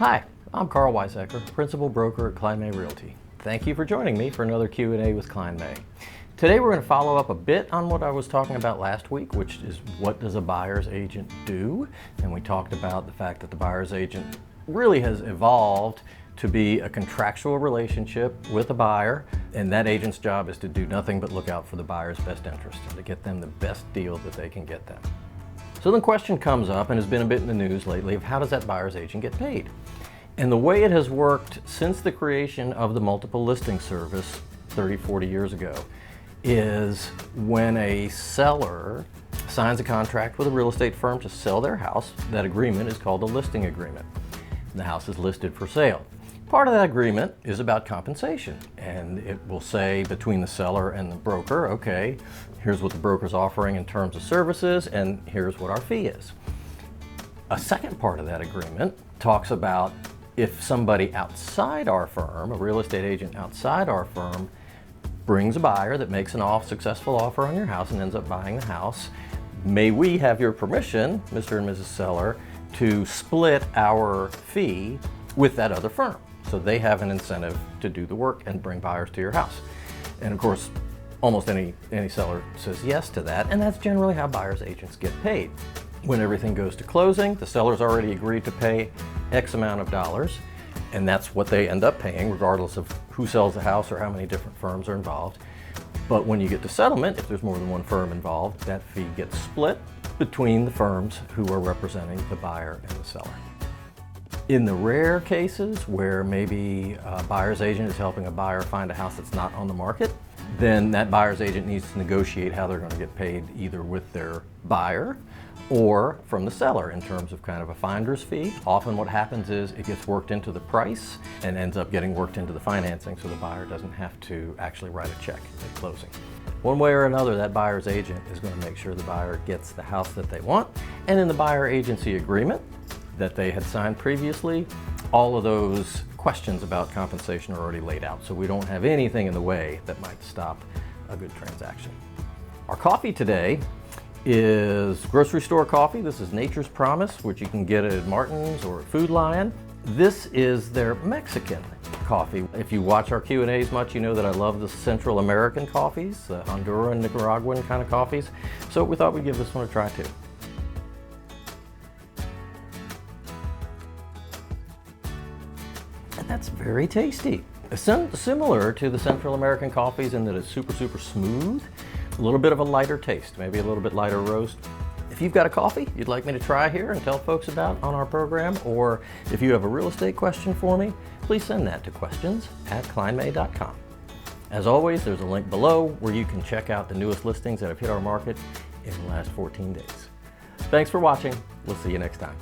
Hi, I'm Karl Principal Broker at Klein May Realty. Thank you for joining me for another Q&A with Klein May. Today we're going to follow up a bit on what I was talking about last week, which is what does a buyer's agent do? And we talked about the fact that the buyer's agent really has evolved to be a contractual relationship with a buyer, and that agent's job is to do nothing but look out for the buyer's best interest and to get them the best deal that they can get them. So the question comes up, and has been a bit in the news lately, of how does that buyer's agent get paid? And the way it has worked since the creation of the multiple listing service 30, 40 years ago is when a seller signs a contract with a real estate firm to sell their house, that agreement is called a listing agreement. The house is listed for sale. Part of that agreement is about compensation, and it will say between the seller and the broker, okay, here's what the broker's offering in terms of services, and here's what our fee is. A second part of that agreement talks about if somebody outside our firm, a real estate agent outside our firm, brings a buyer that makes an successful offer on your house and ends up buying the house, may we have your permission, Mr. and Mrs. Seller, to split our fee with that other firm. So they have an incentive to do the work and bring buyers to your house. And of course, almost any seller says yes to that, and that's generally how buyer's agents get paid. When everything goes to closing, the seller's already agreed to pay X amount of dollars, and that's what they end up paying regardless of who sells the house or how many different firms are involved. But when you get to settlement, if there's more than one firm involved, that fee gets split between the firms who are representing the buyer and the seller. In the rare cases where maybe a buyer's agent is helping a buyer find a house that's not on the market, then that buyer's agent needs to negotiate how they're going to get paid either with their buyer or from the seller in terms of kind of a finder's fee. Often what happens is it gets worked into the price and ends up getting worked into the financing, so the buyer doesn't have to actually write a check at closing. One way or another, that buyer's agent is going to make sure the buyer gets the house that they want. And in the buyer agency agreement that they had signed previously, all of those questions about compensation are already laid out, so we don't have anything in the way that might stop a good transaction. Our coffee today is grocery store coffee. This is Nature's Promise, which you can get at Martin's or Food Lion. This is their Mexican coffee. If you watch our Q&As much, you know that I love the Central American coffees, the Honduran, Nicaraguan kind of coffees. So we thought we'd give this one a try too. And that's very tasty. Similar to the Central American coffees in that it's super, super smooth. A little bit of a lighter taste, maybe a little bit lighter roast. If you've got a coffee you'd like me to try here and tell folks about on our program, or if you have a real estate question for me, please send that to questions@kleinmay.com. As always, there's a link below where you can check out the newest listings that have hit our market in the last 14 days. Thanks for watching. We'll see you next time.